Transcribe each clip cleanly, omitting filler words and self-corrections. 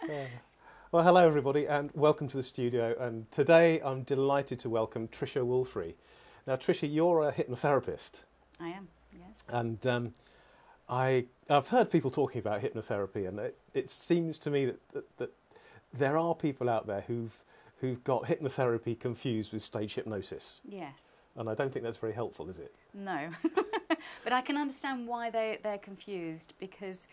Uh, well, hello everybody, and welcome to the studio. And today I'm delighted to welcome Tricia Woolfrey. Now, Tricia, you're a hypnotherapist, I am, yes. and I've heard people talking about hypnotherapy, and it seems to me that there are people out there who've got hypnotherapy confused with stage hypnosis, Yes. and I don't think that's very helpful, is it? No. But I can understand why they're confused because,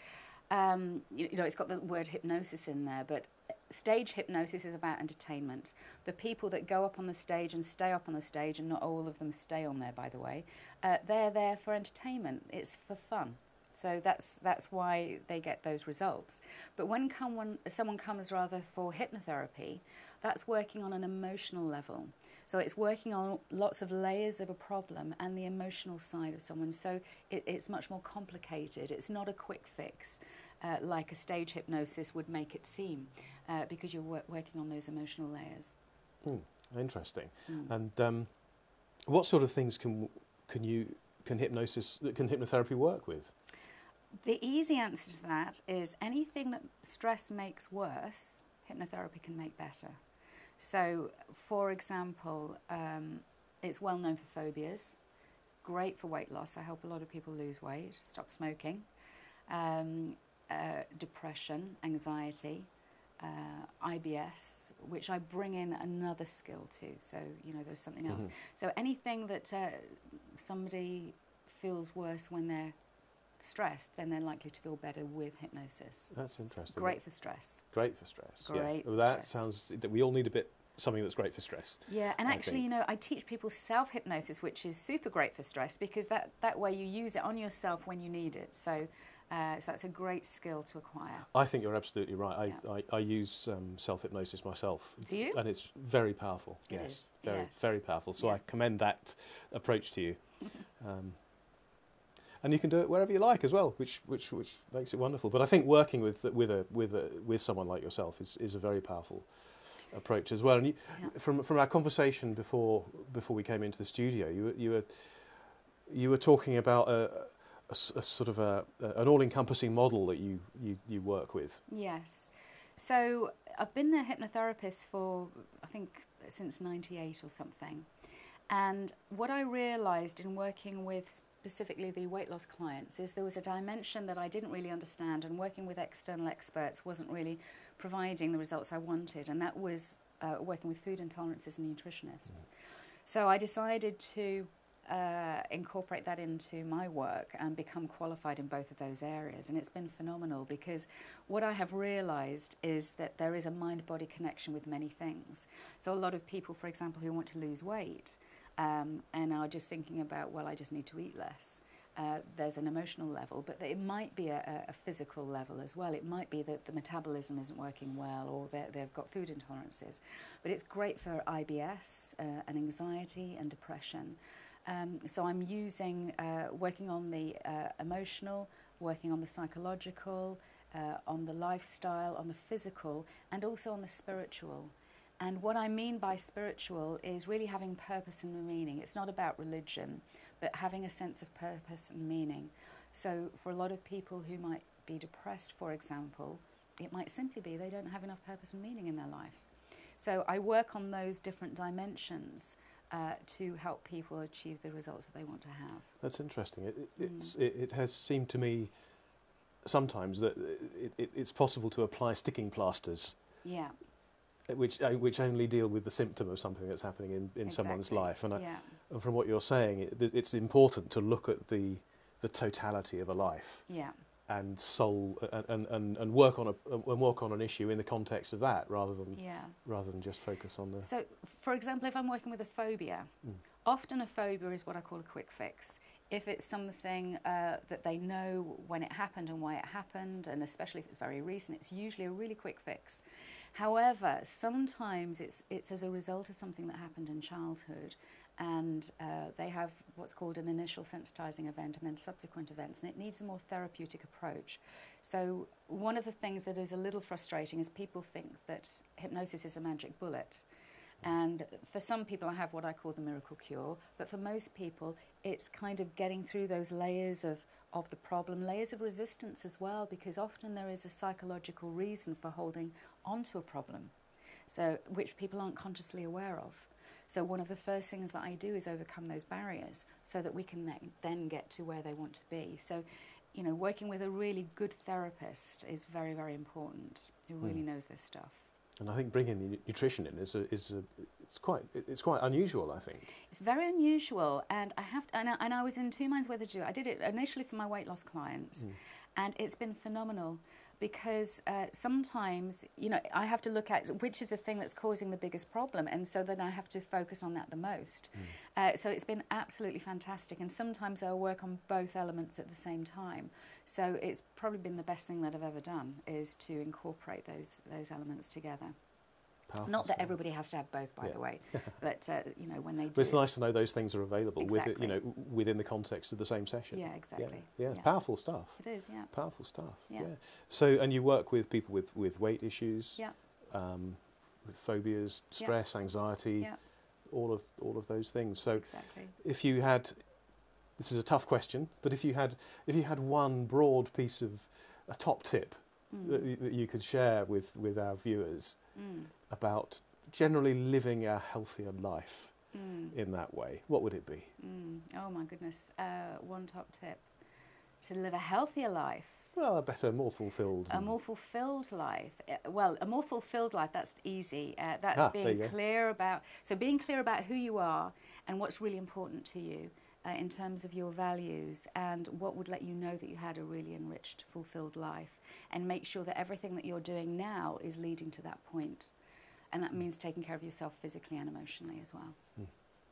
it's got the word hypnosis in there, but stage hypnosis is about entertainment. The people that go up on the stage and stay up on the stage, and not all of them stay on there, by the way, they're there for entertainment. It's for fun. So that's why they get those results. But when someone comes rather for hypnotherapy, that's working on an emotional level. So it's working on lots of layers of a problem and the emotional side of someone. So it's much more complicated. It's not a quick fix like a stage hypnosis would make it seem because you're working on those emotional layers. Interesting. And what sort of things can hypnotherapy work with? The easy answer to that is anything that stress makes worse, hypnotherapy can make better. So, for example, it's well known for phobias. It's great for weight loss. I help a lot of people lose weight, stop smoking. Depression, anxiety, IBS, which I bring in another skill to. So, there's something else. So anything that somebody feels worse when they're stressed, then they're likely to feel better with hypnosis. That's interesting. Great for stress. Great for stress. Great. Yeah. Well, that sounds that we all need something that's great for stress. Yeah, and actually, I teach people self-hypnosis, which is super great for stress because that way you use it on yourself when you need it. So that's a great skill to acquire. I think you're absolutely right. Yeah. I use self-hypnosis myself. Do you? And it's very powerful. It yes, is. very powerful. So Yeah. I commend that approach to you. And you can do it wherever you like as well, which makes it wonderful. But I think working with someone like yourself is a very powerful approach as well. And from our conversation before we came into the studio, you were talking about a sort of an all-encompassing model that you work with. Yes. So I've been a hypnotherapist for, I think, since '98 or something. And what I realised in working with specifically the weight loss clients is there was a dimension that I didn't really understand, and working with external experts wasn't really providing the results I wanted, and that was working with food intolerances and nutritionists. So I decided to incorporate that into my work and become qualified in both of those areas, and it's been phenomenal because what I have realised is that there is a mind-body connection with many things. So a lot of people, for example, who want to lose weight and are just thinking about, well, I just need to eat less. There's an emotional level, but it might be a physical level as well. It might be that the metabolism isn't working well, or they've got food intolerances. But it's great for IBS and anxiety and depression. So I'm working on the emotional, working on the psychological, on the lifestyle, on the physical, and also on the spiritual. And what I mean by spiritual is really having purpose and meaning. It's not about religion, but having a sense of purpose and meaning. So for a lot of people who might be depressed, for example, it might simply be they don't have enough purpose and meaning in their life. So I work on those different dimensions to help people achieve the results that they want to have. That's interesting. It has seemed to me sometimes that it's possible to apply sticking plasters. Yeah. Which only deal with the symptom of something that's happening in someone's life, and from what you're saying, it's important to look at the totality of a life, and and work on an issue in the context of that, rather than just focus on the. So, for example, if I'm working with a phobia, often a phobia is what I call a quick fix. If it's something that they know when it happened and why it happened, and especially if it's very recent, it's usually a really quick fix. However, sometimes it's as a result of something that happened in childhood, and they have what's called an initial sensitizing event and then subsequent events, and it needs a more therapeutic approach. So one of the things that is a little frustrating is people think that hypnosis is a magic bullet. And for some people, I have what I call the miracle cure, but for most people, it's kind of getting through those layers of of the problem, layers of resistance as well, because often there is a psychological reason for holding onto a problem, so which people aren't consciously aware of. So one of the first things that I do is overcome those barriers so that we can then get to where they want to be. So, you know, working with a really good therapist is very, very important, who really knows this stuff. And I think bringing the nutrition in it's quite unusual, I think. It's very unusual, and I was in two minds whether to do it. I did it initially for my weight loss clients, and it's been phenomenal, because sometimes, you know, I have to look at which is the thing that's causing the biggest problem, and so then I have to focus on that the most. So it's been absolutely fantastic, and sometimes I'll work on both elements at the same time. So it's probably been the best thing that I've ever done, is to incorporate those elements together. Powerful Not that stuff. everybody has to have both, by the way, but you know, when they do. But it's nice to know those things are available Exactly. with it, you know, within the context of the same session. Yeah, exactly. Yeah, it's powerful stuff. It is, yeah. Powerful stuff. Yeah. So, and you work with people with weight issues, Yeah. with phobias, stress, anxiety, all of those things. So, Exactly. if you had, this is a tough question, but if you had one broad piece of a top tip that you could share with our viewers about generally living a healthier life in that way, what would it be? Oh my goodness, one top tip to live a healthier life. Well, a better, more fulfilled. A more fulfilled life. Well, a more fulfilled life, that's easy. That's being clear about who you are and what's really important to you in terms of your values, and what would let you know that you had a really enriched, fulfilled life, and make sure that everything that you're doing now is leading to that point. And that means taking care of yourself physically and emotionally as well.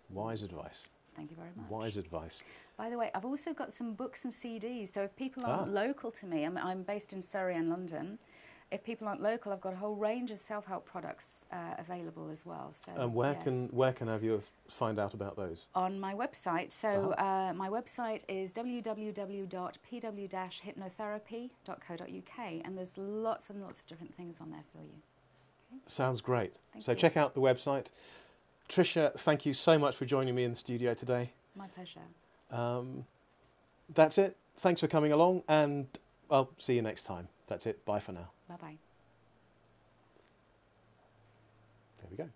Wise advice. Thank you very much. Wise advice. By the way, I've also got some books and CDs, so if people aren't local to me, I'm based in Surrey and London. If people aren't local, I've got a whole range of self-help products available as well. So, and where can our viewers find out about those? On my website. So my website is www.pw-hypnotherapy.co.uk, and there's lots and lots of different things on there for you. Okay? Sounds great. Thank so you. check out the website. Tricia, thank you so much for joining me in the studio today. My pleasure. That's it. Thanks for coming along, and I'll see you next time. That's it. Bye for now. Bye-bye. There we go.